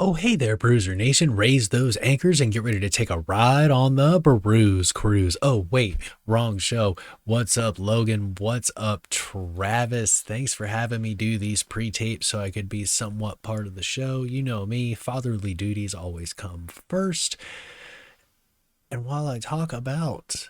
Oh, hey there, Bruzernation. Raise those anchors and get ready to take a ride on the Bruze Cruze. Oh, wait, wrong show. What's up, Logan? What's up, Travis? Thanks for having me do these pre-tapes so I could be somewhat part of the show. You know me, fatherly duties always come first. And while I talk about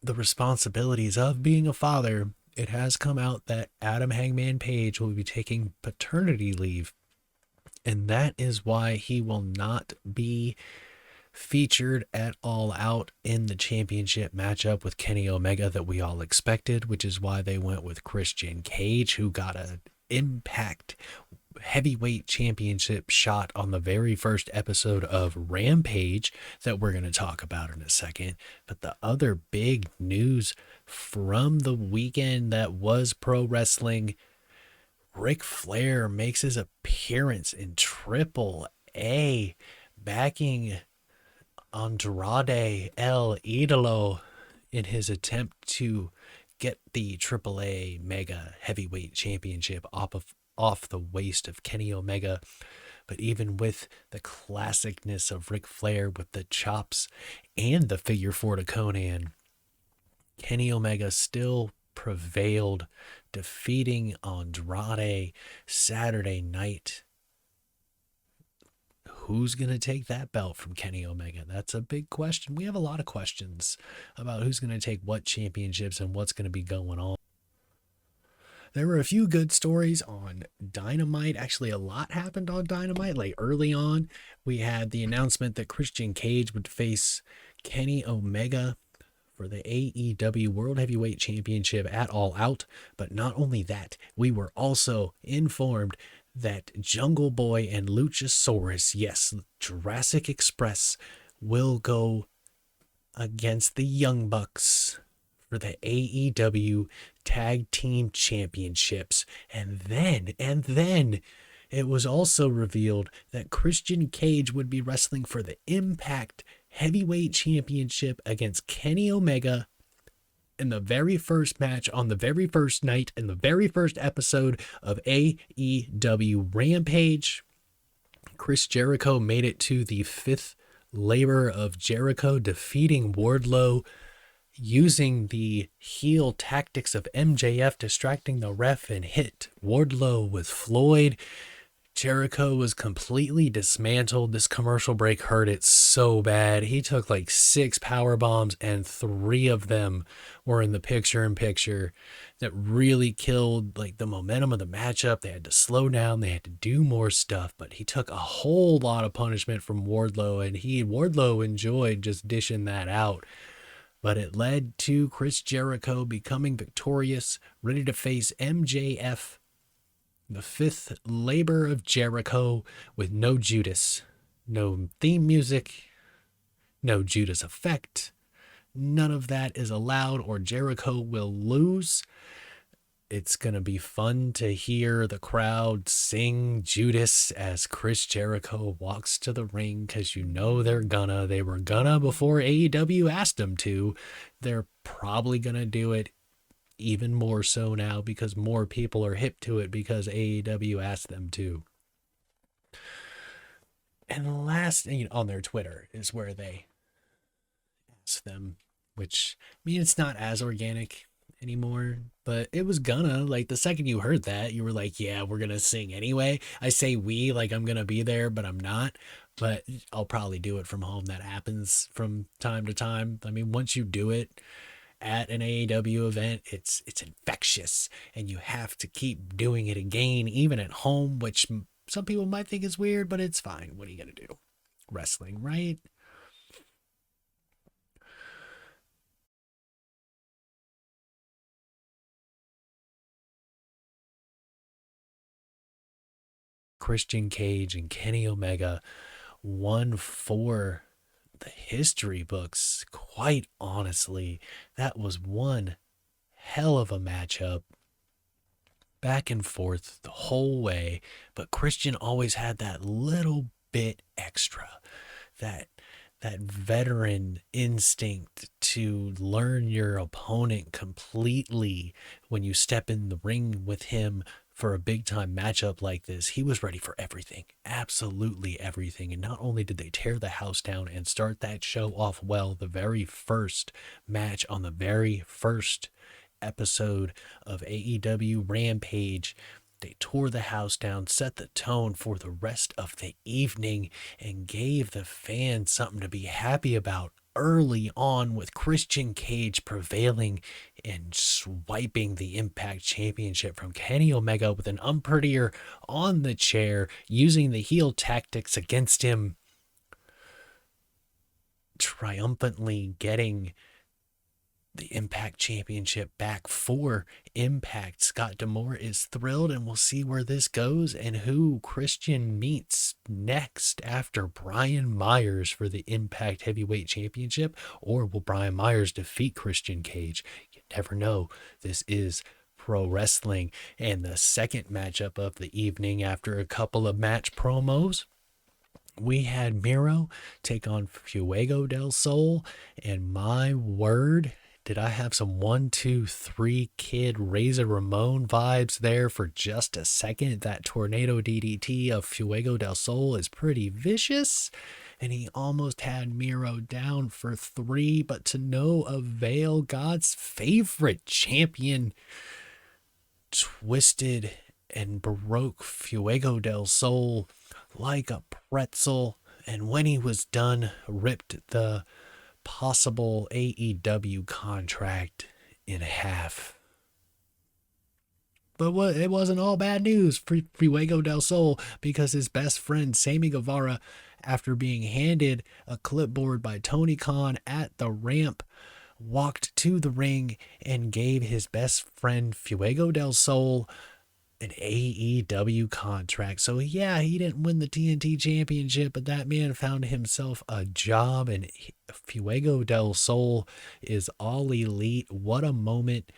the responsibilities of being a father, it has come out that Adam Hangman Page will be taking paternity leave. And that is why he will not be featured at All Out in the championship matchup with Kenny Omega that we all expected, which is why they went with Christian Cage, who got an Impact heavyweight championship shot on the very first episode of Rampage that we're going to talk about in a second. But the other big news from the weekend that was pro wrestling, Ric Flair makes his appearance in Triple A, backing Andrade El Idolo in his attempt to get the Triple A Mega Heavyweight Championship off the waist of Kenny Omega. But even with the classicness of Ric Flair with the chops and the figure four to Conan, Kenny Omega still prevailed, defeating Andrade Saturday night. Who's going to take that belt from Kenny Omega? That's a big question. We have a lot of questions about who's going to take what championships and what's going to be going on. There were a few good stories on Dynamite. Actually, a lot happened on Dynamite. Like early on, we had the announcement that Christian Cage would face Kenny Omega for the AEW World Heavyweight Championship at All Out. But not only that, we were also informed that Jungle Boy and Luchasaurus, yes, Jurassic Express, will go against the Young Bucks for the AEW Tag Team Championships. And then it was also revealed that Christian Cage would be wrestling for the Impact Heavyweight Championship against Kenny Omega in the very first match on the very first night in the very first episode of AEW Rampage. Chris Jericho made it to the fifth labor of Jericho, defeating Wardlow using the heel tactics of MJF, distracting the ref, and hit Wardlow with Floyd. Jericho was completely dismantled. This commercial break hurt it so bad. He took like 6 power bombs, and 3 of them were in the picture-in-picture. That really killed like the momentum of the matchup. They had to slow down. They had to do more stuff, but he took a whole lot of punishment from Wardlow, and Wardlow enjoyed just dishing that out. But it led to Chris Jericho becoming victorious, ready to face MJF, the fifth labor of Jericho, with no Judas, no theme music, no Judas effect. None of that is allowed, or Jericho will lose. It's going to be fun to hear the crowd sing Judas as Chris Jericho walks to the ring, because you know they were gonna before AEW asked them to. They're probably going to do it even more so now because more people are hip to it because AEW asked them to. And the last, on their Twitter is where they ask them, which, I mean, it's not as organic anymore, but it was like the second you heard that, you were like, yeah, we're gonna sing anyway. I say we like I'm gonna be there, but I'm not. But I'll probably do it from home. That happens from time to time. I mean, once you do it at an AEW event, it's infectious, and you have to keep doing it again, even at home, which some people might think is weird, but it's fine. What are you gonna do? Wrestling, right? Christian Cage and Kenny Omega, won for the history books. Quite honestly, that was one hell of a matchup, back and forth the whole way. But Christian always had that little bit extra, that veteran instinct to learn your opponent completely when you step in the ring with him for a big time matchup like this. He was ready for everything, absolutely everything. And not only did they tear the house down and start that show off well, the very first match on the very first episode of AEW Rampage, they tore the house down, set the tone for the rest of the evening, and gave the fans something to be happy about early on, with Christian Cage prevailing and swiping the Impact Championship from Kenny Omega with an unprettier on the chair, using the heel tactics against him, triumphantly getting the Impact Championship back for Impact. Scott D'Amore is thrilled, and we'll see where this goes and who Christian meets next after Brian Myers for the Impact Heavyweight Championship. Or will Brian Myers defeat Christian Cage? You never know. This is pro wrestling. And the second matchup of the evening, after a couple of match promos, we had Miro take on Fuego del Sol, and my word, did I have some 1, 2, 3 Kid Razor Ramon vibes there for just a second. That tornado DDT of Fuego del Sol is pretty vicious, and he almost had Miro down for 3, but to no avail. God's favorite champion twisted and broke Fuego del Sol like a pretzel, and when he was done, ripped the possible AEW contract in half. But it wasn't all bad news for Fuego del Sol, because his best friend Sammy Guevara, after being handed a clipboard by Tony Khan at the ramp, walked to the ring and gave his best friend Fuego del Sol an AEW contract. So yeah, he didn't win the TNT championship, but that man found himself a job, and Fuego del Sol is all elite. What a moment.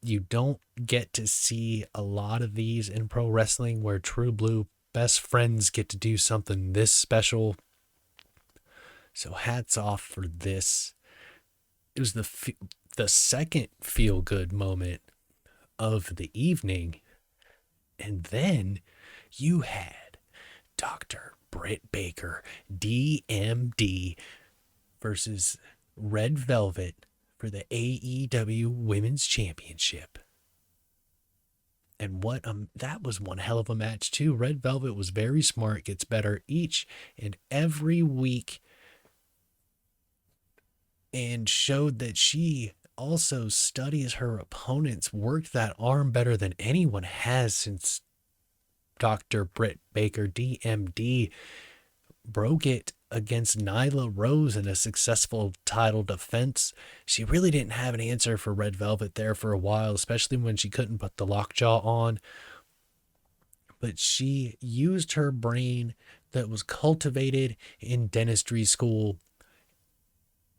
You don't get to see a lot of these in pro wrestling, where true blue best friends get to do something this special. So hats off for this. It was the second feel good moment of the evening. And then you had Dr. Britt Baker, DMD, versus Red Velvet for the AEW Women's Championship. And that was one hell of a match too. Red Velvet was very smart, gets better each and every week, and showed that she also studies her opponents, worked that arm better than anyone has since Dr. Britt Baker, DMD, broke it against Nyla Rose in a successful title defense. She really didn't have an answer for Red Velvet there for a while, especially when she couldn't put the lockjaw on. But she used her brain that was cultivated in dentistry school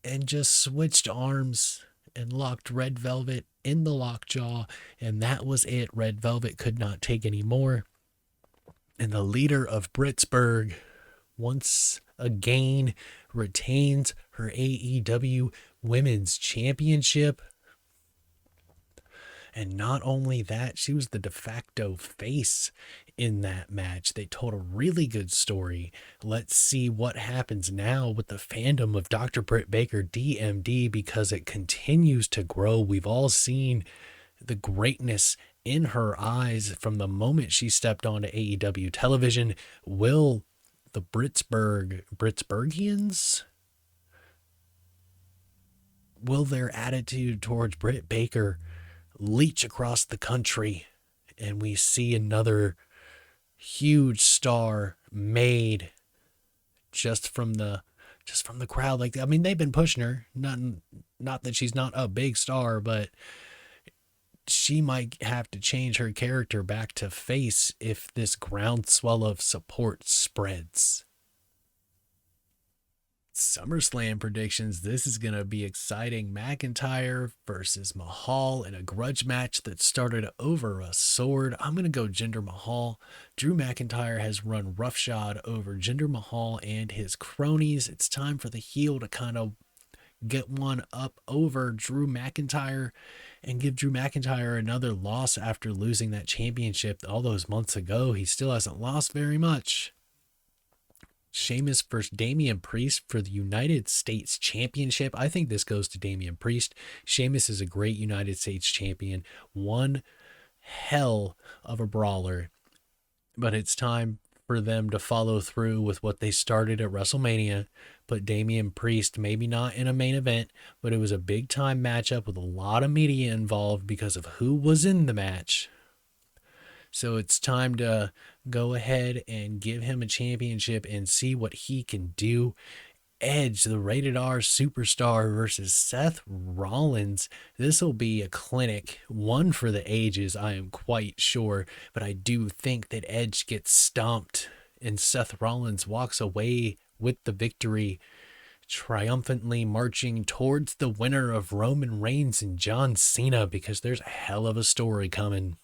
and just switched arms and locked Red Velvet in the lockjaw, and that was it. Red Velvet could not take any more. And the leader of Britsburg once again retains her AEW Women's Championship. And not only that, she was the de facto face in that match. They told a really good story. Let's see what happens now with the fandom of Dr. Britt Baker, DMD, because it continues to grow. We've all seen the greatness in her eyes from the moment she stepped onto AEW television. Will the Britsburgians, will their attitude towards Britt Baker leach across the country, and we see another huge star made just from the crowd? Like, I mean, they've been pushing her, not that she's not a big star, but she might have to change her character back to face if this groundswell of support spreads. SummerSlam predictions. This is going to be exciting. McIntyre versus Mahal in a grudge match that started over a sword. I'm going to go Jinder Mahal. Drew McIntyre has run roughshod over Jinder Mahal and his cronies. It's time for the heel to kind of get one up over Drew McIntyre and give Drew McIntyre another loss after losing that championship all those months ago. He still hasn't lost very much. Sheamus versus Damian Priest for the United States Championship. I think this goes to Damian Priest. Sheamus is a great United States champion. One hell of a brawler. But it's time for them to follow through with what they started at WrestleMania. Put Damian Priest, maybe not in a main event, but it was a big time matchup with a lot of media involved because of who was in the match. So it's time to go ahead and give him a championship and see what he can do. Edge, the rated R superstar versus Seth Rollins. This will be a clinic, one for the ages, I am quite sure. But I do think that Edge gets stomped and Seth Rollins walks away with the victory, triumphantly marching towards the winner of Roman Reigns and John Cena, because there's a hell of a story coming.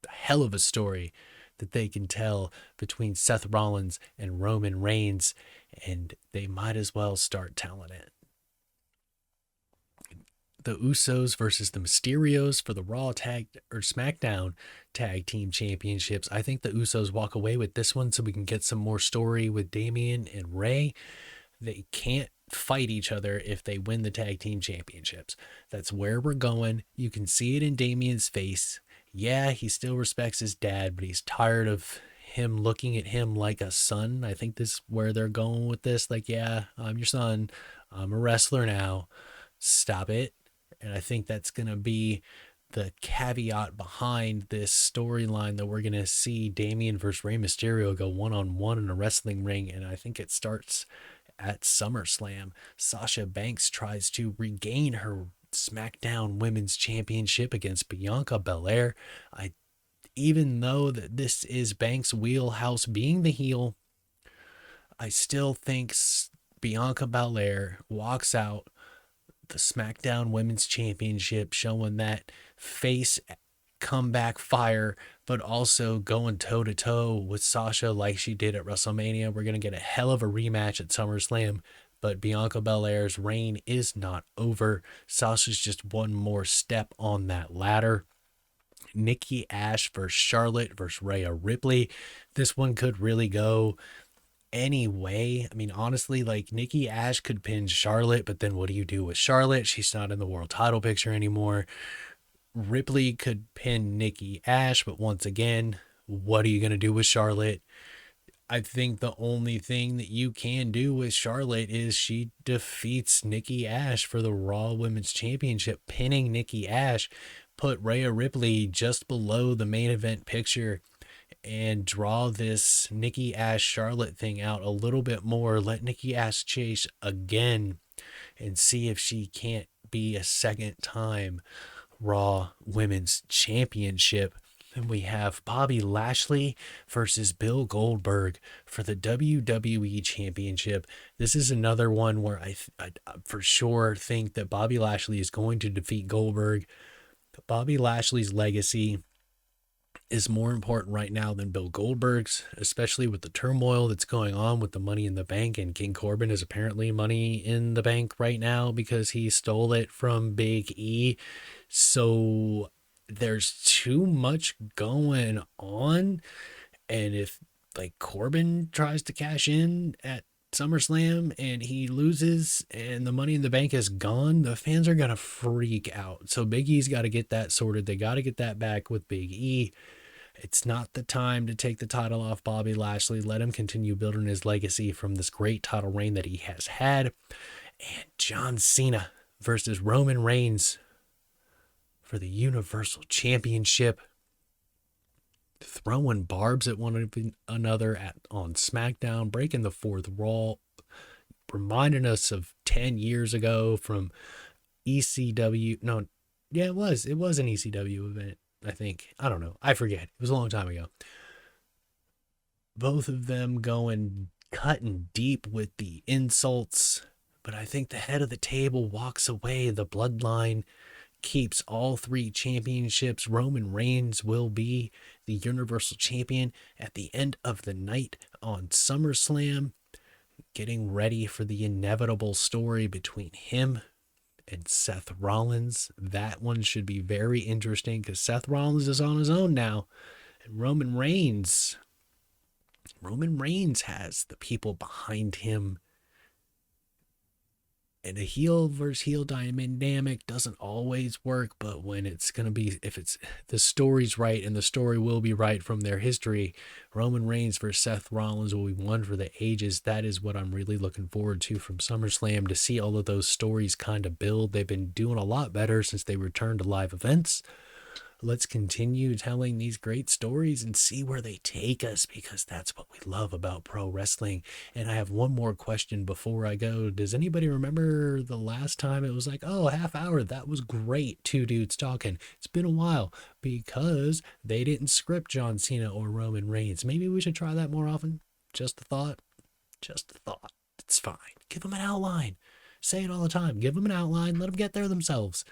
A hell of a story that they can tell between Seth Rollins and Roman Reigns, and they might as well start telling it. The Usos versus the Mysterios for the Raw Tag or SmackDown Tag Team Championships. I think the Usos walk away with this one so we can get some more story with Damian and Rey. They can't fight each other if they win the Tag Team Championships. That's where we're going. You can see it in Damian's face. Yeah, he still respects his dad, but he's tired of him looking at him like a son. I think this is where they're going with this. Like, yeah, I'm your son. I'm a wrestler now. Stop it. And I think that's going to be the caveat behind this storyline that we're going to see Damian versus Rey Mysterio go one-on-one in a wrestling ring. And I think it starts at SummerSlam. Sasha Banks tries to regain her SmackDown Women's Championship against Bianca Belair. Even though that this is Banks' wheelhouse being the heel, I still think Bianca Belair walks out the SmackDown Women's Championship, showing that face comeback fire, but also going toe-to-toe with Sasha like she did at WrestleMania. We're going to get a hell of a rematch at SummerSlam. But Bianca Belair's reign is not over. Sasha's just one more step on that ladder. Nikki Ash versus Charlotte versus Rhea Ripley. This one could really go any way. I mean, honestly, like, Nikki Ash could pin Charlotte, but then what do you do with Charlotte? She's not in the world title picture anymore. Ripley could pin Nikki Ash, but once again, what are you going to do with Charlotte? I think the only thing that you can do with Charlotte is she defeats Nikki Ash for the Raw Women's Championship, pinning Nikki Ash, put Rhea Ripley just below the main event picture, and draw this Nikki Ash Charlotte thing out a little bit more. Let Nikki Ash chase again and see if she can't be a second time Raw Women's Championship. Then we have Bobby Lashley versus Bill Goldberg for the WWE Championship. This is another one where I for sure think that Bobby Lashley is going to defeat Goldberg. Bobby Lashley's legacy is more important right now than Bill Goldberg's, especially with the turmoil that's going on with the Money in the Bank, and King Corbin is apparently Money in the Bank right now because he stole it from Big E. So there's too much going on, and if like Corbin tries to cash in at SummerSlam and he loses and the Money in the Bank is gone, the fans are gonna freak out. So Big E's got to get that sorted. They got to get that back with Big E. It's not the time to take the title off Bobby Lashley. Let him continue building his legacy from this great title reign that he has had. And John Cena versus Roman Reigns for the Universal Championship. Throwing barbs at one another on SmackDown, breaking the fourth wall, reminding us of 10 years ago from ECW. No, yeah, it was an ECW event, I think. I don't know. I forget. It was a long time ago. Both of them cutting deep with the insults, but I think the head of the table walks away. The bloodline keeps all three championships. Roman Reigns will be the Universal Champion at the end of the night on SummerSlam, getting ready for the inevitable story between him and Seth Rollins. That one should be very interesting because Seth Rollins is on his own now. And Roman Reigns has the people behind him. And a heel versus heel dynamic doesn't always work, but when it's going to be, if it's the story's right, and the story will be right from their history, Roman Reigns versus Seth Rollins will be one for the ages. That is what I'm really looking forward to from SummerSlam, to see all of those stories kind of build. They've been doing a lot better since they returned to live events. Let's continue telling these great stories and see where they take us, because that's what we love about pro wrestling. And I have one more question before I go. Does anybody remember the last time it was like, oh, half hour, that was great, two dudes talking? It's been a while because they didn't script John Cena or Roman Reigns. Maybe we should try that more often. Just a thought. Just a thought. It's fine. Give them an outline. Say it all the time. Give them an outline. Let them get there themselves.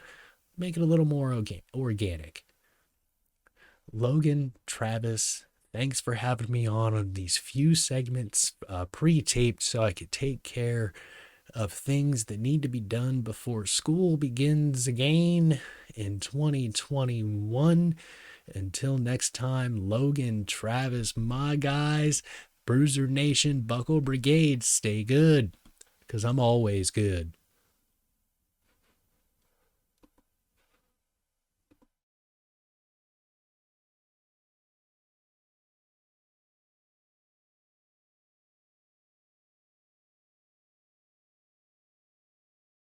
Make it a little more organic. Logan, Travis, thanks for having me on these few segments pre-taped so I could take care of things that need to be done before school begins again in 2021. Until next time, Logan, Travis, my guys, Bruzernation, Buckle Brigade, stay good, because I'm always good.